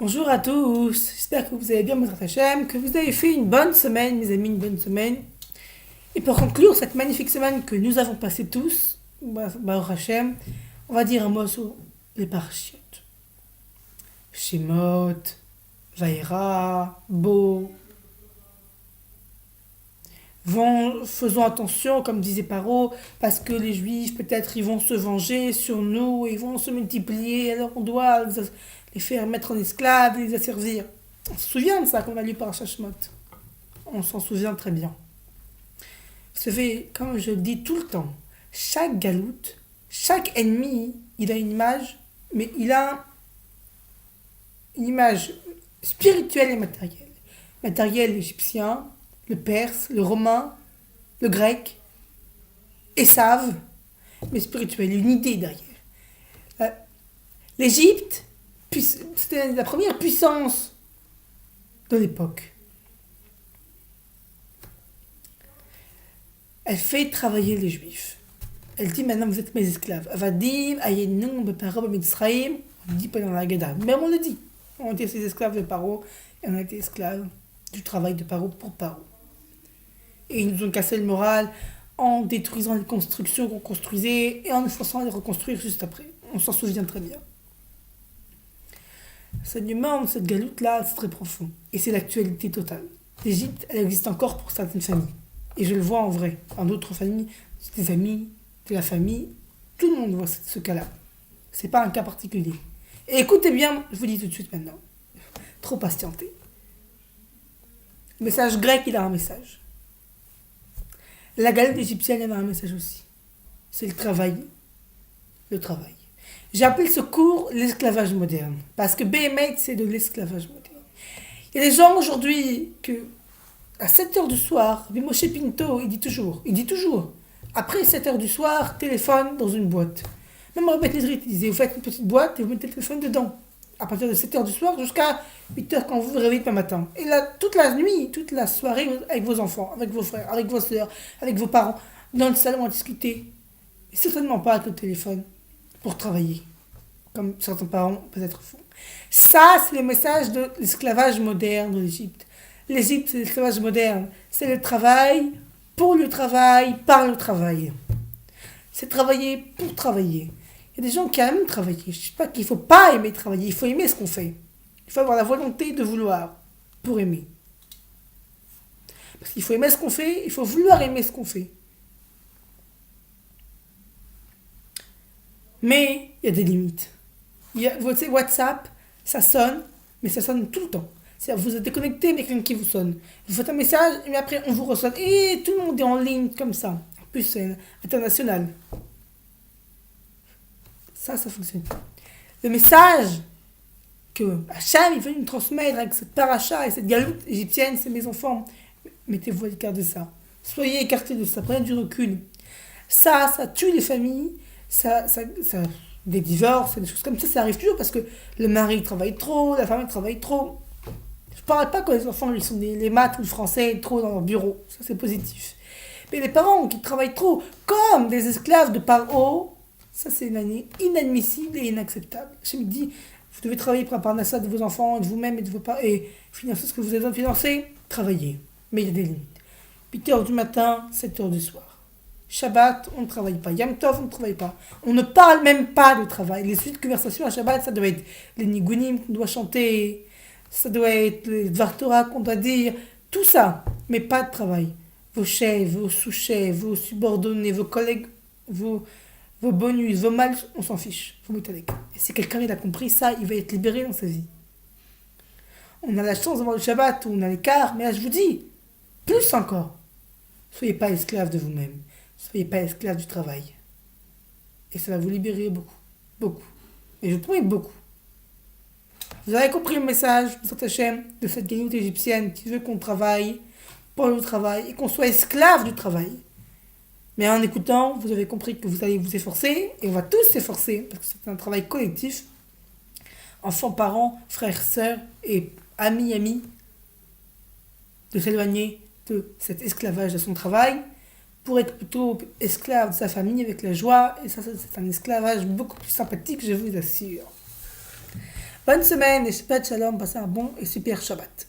Bonjour à tous, j'espère que vous allez bien, Bezrat Hashem, que vous avez fait une bonne semaine, mes amis, une bonne semaine. Et pour conclure cette magnifique semaine que nous avons passée tous, Baruch Hashem, on va dire un mot sur les parachutes. Shemot, Vaïra, Bo. Faisons attention, comme disait Paro, parce que les Juifs, peut-être, ils vont se venger sur nous, ils vont se multiplier, alors on doit les faire mettre en esclaves, les asservir. On se souvient de ça qu'on a lu par Shashmot. On s'en souvient très bien. Vous savez, comme je le dis tout le temps, chaque galoute, chaque ennemi, il a une image, mais il a une image spirituelle et matérielle. Matériel égyptien, le perse, le romain, le grec, Esav, mais spirituel, une idée derrière. Euh, L'Égypte, c'était la première puissance de l'époque. Elle fait travailler les Juifs. Elle dit maintenant vous êtes mes esclaves. Avadim, Ayenou, Beparo, Mitzraïm. On le dit pas dans la Gada. Même on le dit. On était ses esclaves de Paro et on a été esclaves du travail de Paro pour Paro. Et ils nous ont cassé le moral en détruisant les constructions qu'on construisait et en nous forçant à les reconstruire juste après. On s'en souvient très bien. Cette galoute-là, c'est très profond. Et c'est l'actualité totale. L'Égypte, elle existe encore pour certaines familles. Et je le vois en vrai. En d'autres familles, des amis, de la famille, tout le monde voit ce cas-là. C'est pas un cas particulier. Et écoutez bien, je vous dis tout de suite maintenant. Trop patienter. Le message grec, il a un message. La galette égyptienne, elle a un message aussi. C'est le travail. Le travail. J'ai appelé ce cours l'esclavage moderne. Parce que BMX, c'est de l'esclavage moderne. Il y a des gens aujourd'hui que, à 7 heures du soir, Moshe Pinto, il dit toujours, après 7 heures du soir, téléphone dans une boîte. Même Rabbi Nedrit, il disait, vous faites une petite boîte et vous mettez le téléphone dedans. À partir de 7 heures du soir jusqu'à 8 heures quand vous vous réveillez le matin. Et là, toute la nuit, toute la soirée, avec vos enfants, avec vos frères, avec vos soeurs, avec vos parents, dans le salon à discuter. Et certainement pas avec le téléphone pour travailler, comme certains parents peut-être font. Ça, c'est le message de l'esclavage moderne de l'Égypte. L'Égypte, c'est l'esclavage moderne. C'est le travail, pour le travail, par le travail. C'est travailler pour travailler. Il y a des gens qui aiment travailler. Je ne dis pas qu'il ne faut pas aimer travailler. Il faut aimer ce qu'on fait. Il faut avoir la volonté de vouloir pour aimer. Parce qu'il faut aimer ce qu'on fait, il faut vouloir aimer ce qu'on fait. Mais il y a des limites. WhatsApp, ça sonne, mais ça sonne tout le temps. C'est-à-dire, vous êtes déconnecté, mais quelqu'un qui vous sonne. Vous faites un message, mais après, on vous reçoit. Et tout le monde est en ligne comme ça. En plus, c'est international. Ça fonctionne. Le message que Hacham, il veut nous transmettre avec cette paracha et cette galoute égyptienne, c'est mes enfants. Mettez-vous à l'écart de ça. Soyez écartés de ça. Prenez du recul. Ça tue les familles. Des divorces, des choses comme ça arrive toujours parce que le mari travaille trop, la femme travaille trop. Je ne parle pas quand les enfants ils sont les maths ou le français trop dans leur bureau, ça c'est positif. Mais les parents qui travaillent trop, comme des esclaves de Paro, ça c'est inadmissible et inacceptable. Je me dis, vous devez travailler pour la parnassa de vos enfants, de vous-même et de vos parents, et financer ce que vous avez besoin de financer, travaillez. Mais il y a des limites. 8 heures du matin, 7 heures du soir. Shabbat, on ne travaille pas. Yom Tov, on ne travaille pas. On ne parle même pas de travail. Les suites de conversation à Shabbat, ça doit être les nigunim qu'on doit chanter, ça doit être les Dvar Torah qu'on doit dire, tout ça, mais pas de travail. Vos chefs, vos sous-chefs, vos subordonnés, vos collègues, vos bonus, vos malus, on s'en fiche. Faut mettre avec. Et si quelqu'un il a compris ça, il va être libéré dans sa vie. On a la chance d'avoir le Shabbat où on a l'écart, mais là je vous dis, plus encore, soyez pas esclaves de vous-même. Soyez pas esclaves du travail. Et ça va vous libérer beaucoup. Beaucoup. Et je promets beaucoup. Vous avez compris le message de cette galoute égyptienne qui veut qu'on travaille pour le travail et qu'on soit esclave du travail. Mais en écoutant, vous avez compris que vous allez vous efforcer et on va tous s'efforcer parce que c'est un travail collectif. Enfants, parents, frères, sœurs et amis, de s'éloigner de cet esclavage de son travail pour être plutôt esclave de sa famille avec la joie. Et ça, c'est un esclavage beaucoup plus sympathique, je vous assure. Bonne semaine et Shabbat Shalom, passez un bon et super Shabbat.